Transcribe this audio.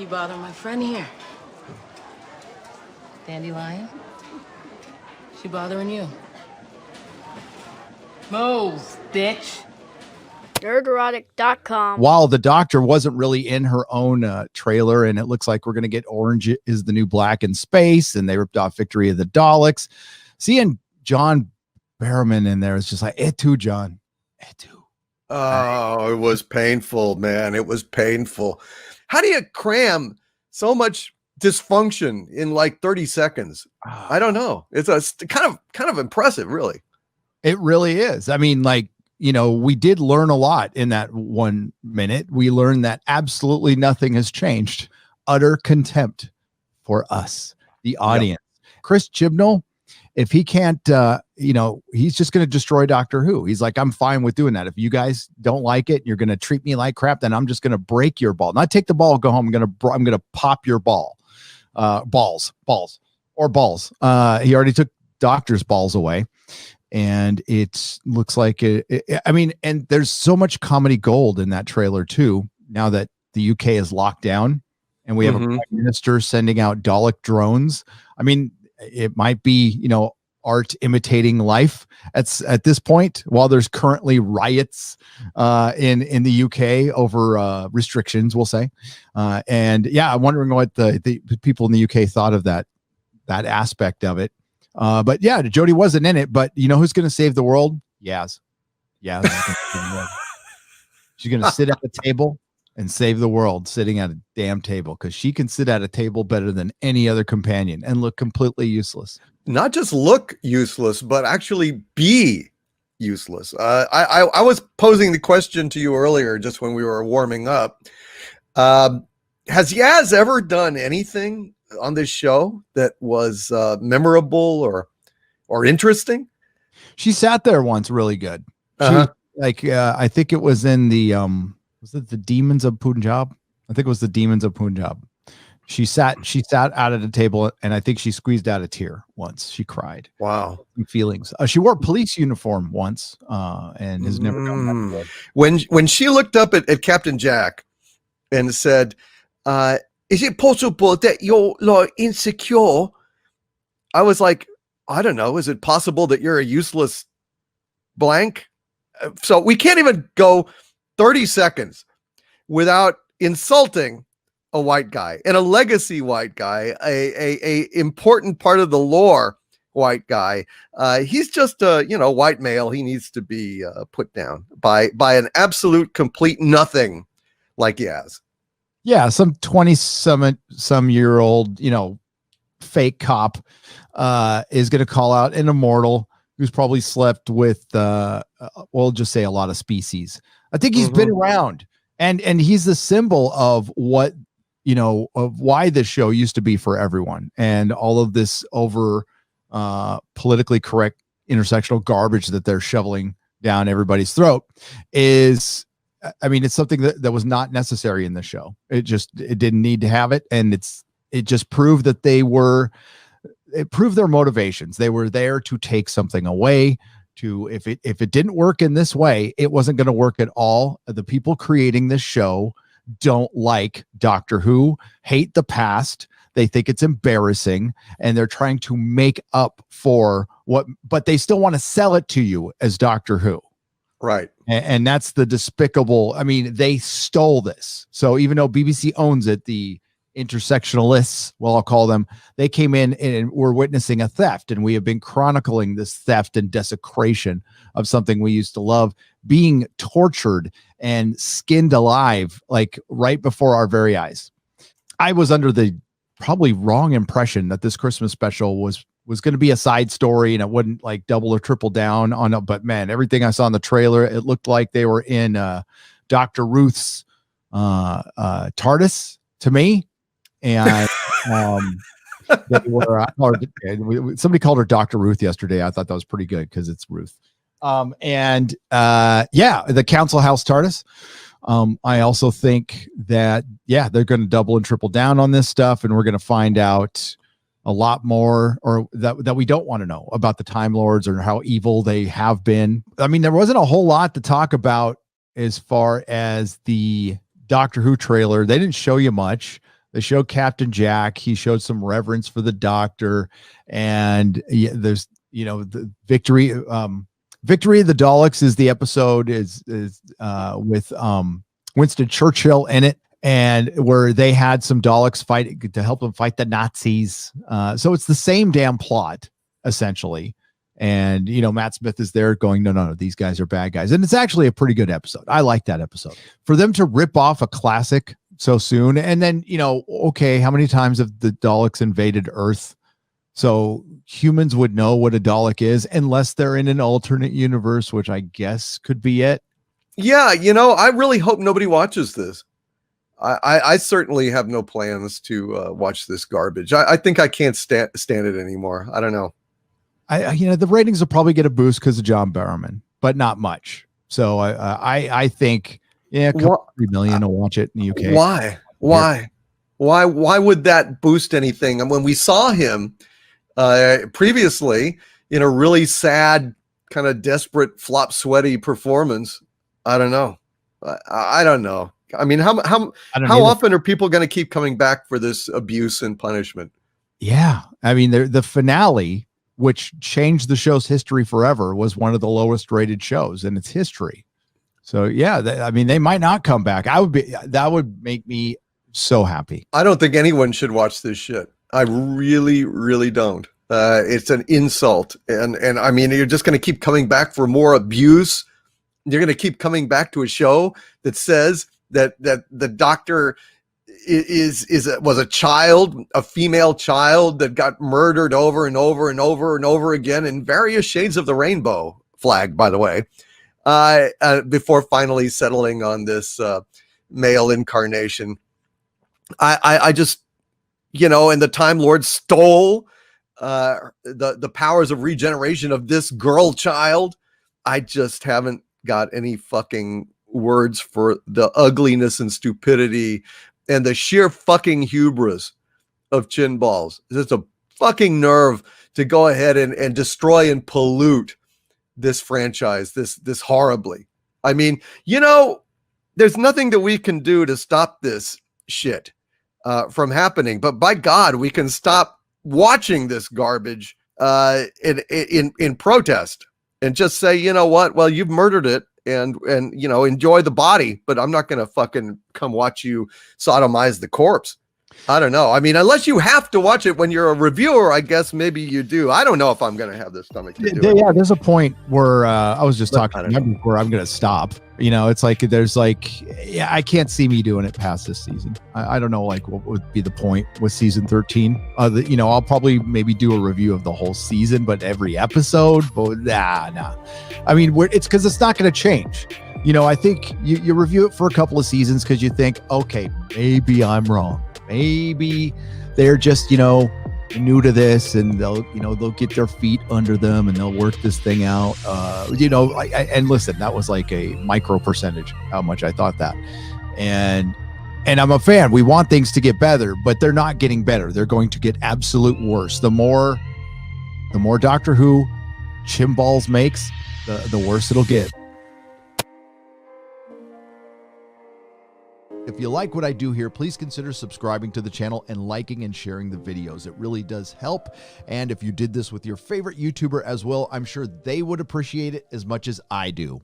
You bother my friend here. Dandelion? She bothering you? Move, bitch. Nerdrotic.com. While the Doctor wasn't really in her own trailer, and it looks like we're going to get Orange is the New Black in space, and they ripped off Victory of the Daleks. Seeing John Barrowman in there is just like, it too, John. It too. Oh, it was painful, man. It was painful. How do you cram so much dysfunction in like 30 seconds? I don't know. It's kind of impressive, really. It really is. I mean, like, you know, we did learn a lot in that 1 minute. We learned that absolutely nothing has changed. Utter contempt for us, the audience. Yep. Chris Chibnall, if he can't, he's just going to destroy Doctor Who. He's like, I'm fine with doing that. If you guys don't like it, you're going to treat me like crap, then I'm just going to break your ball. Not take the ball, go home. I'm going to pop your ball. Balls. He already took Doctor's balls away. And it looks like and there's so much comedy gold in that trailer too. Now that the UK is locked down and we have a prime minister sending out Dalek drones. I mean, it might be, art imitating life at this point, while there's currently riots in the UK over restrictions, we'll say. I'm wondering what the people in the UK thought of that aspect of it. But yeah, Jodie wasn't in it, but you know who's going to save the world? Yaz. She's going to sit at the table and save the world sitting at a damn table, because she can sit at a table better than any other companion and look completely useless. Not just look useless, but actually be useless. I was posing the question to you earlier, just when we were warming up. Has Yaz ever done anything on this show that was memorable or interesting? She sat there once really good. I think it was in the was it the Demons of Punjab? I think it was the Demons of Punjab. She sat out at a table, and I think she squeezed out a tear once. She cried. Wow. Feelings. She wore a police uniform once and has never done that. When she looked up at Captain Jack and said, is it possible that you're like insecure? I was like, I don't know. Is it possible that you're a useless blank? So we can't even go 30 seconds without insulting a white guy, and a legacy white guy, a important part of the lore white guy. He's just a white male. He needs to be put down by an absolute complete nothing like Yaz. Yeah, some 20-some-year-old, fake cop is going to call out an immortal who's probably slept with, we'll just say, a lot of species. I think he's been around, and he's the symbol of what, of why this show used to be for everyone, and all of this over politically correct intersectional garbage that they're shoveling down everybody's throat is. I mean, it's something that was not necessary in the show. It didn't need to have it. And it just proved that it proved their motivations. They were there to take something away, if it didn't work in this way, it wasn't going to work at all. The people creating this show don't like Doctor Who, hate the past. They think it's embarrassing, and they're trying to make up for but they still want to sell it to you as Doctor Who. Right. And that's the despicable. I mean, they stole this. So even though BBC owns it, the intersectionalists, well, I'll call them, they came in and were witnessing a theft. And we have been chronicling this theft and desecration of something we used to love, being tortured and skinned alive, like right before our very eyes. I was under the probably wrong impression that this Christmas special was going to be a side story and it wouldn't like double or triple down on it. But man, everything I saw in the trailer, it looked like they were in Dr. Ruth's TARDIS to me. And they were, somebody called her Dr. Ruth yesterday. I thought that was pretty good because it's Ruth. The Council House TARDIS. I also think that, they're going to double and triple down on this stuff, and we're going to find out a lot more, or that we don't want to know about the Time Lords or how evil they have been. I mean, there wasn't a whole lot to talk about as far as the Doctor Who trailer. They didn't show you much. They show Captain Jack. He showed some reverence for the doctor, and there's the victory. Victory of the Daleks is the episode is with Winston Churchill in it, and where they had some Daleks fight to help them fight the Nazis. So it's the same damn plot essentially. And Matt Smith is there going, no, these guys are bad guys, and it's actually a pretty good episode. I like that episode. For them to rip off a classic so soon, and then okay, how many times have the Daleks invaded Earth? So humans would know what a Dalek is unless they're in an alternate universe, which I guess could be it. Yeah, I really hope nobody watches this. I certainly have no plans to watch this garbage. I think I can't stand it anymore. I don't know. The ratings will probably get a boost because of John Barrowman, but not much. So I think a couple 3 million will watch it in the UK. Why would that boost anything? And when we saw him previously in a really sad, kind of desperate, flop sweaty performance, I don't know. I don't know. I mean, how often are people going to keep coming back for this abuse and punishment? Yeah, I mean, the finale, which changed the show's history forever, was one of the lowest rated shows in its history. So yeah, they might not come back. That would make me so happy. I don't think anyone should watch this shit. I really, really don't. It's an insult. And I mean, you're just going to keep coming back for more abuse. You're going to keep coming back to a show that says that the doctor was a child, a female child that got murdered over and over and over and over again in various shades of the rainbow flag, by the way, before finally settling on this male incarnation. I just, and the Time Lord stole the powers of regeneration of this girl child. I just haven't got any fucking words for the ugliness and stupidity and the sheer fucking hubris of Chin Balls. It's a fucking nerve to go ahead and destroy and pollute this franchise this horribly. I mean, there's nothing that we can do to stop this shit from happening, but by God, we can stop watching this garbage in protest and just say, you know what? Well, you've murdered it. And enjoy the body, but I'm not going to fucking come watch you sodomize the corpse. I don't know. I mean, unless you have to watch it when you're a reviewer, I guess maybe you do. I don't know if I'm going to have the stomach to do it. Yeah, there's a point where I was just talking where I'm going to stop. It's like I can't see me doing it past this season. I don't know, what would be the point with season 13. I'll probably maybe do a review of the whole season, but every episode, but nah. I mean, it's because it's not going to change. I think you review it for a couple of seasons because you think, okay, maybe I'm wrong. Maybe they're just, new to this, and they'll get their feet under them and they'll work this thing out. And listen, that was like a micro percentage how much I thought that. And I'm a fan. We want things to get better, but they're not getting better. They're going to get absolute worse. The more Doctor Who Chin Balls makes, the worse it'll get. If you like what I do here, please consider subscribing to the channel and liking and sharing the videos. It really does help. And if you did this with your favorite YouTuber as well, I'm sure they would appreciate it as much as I do.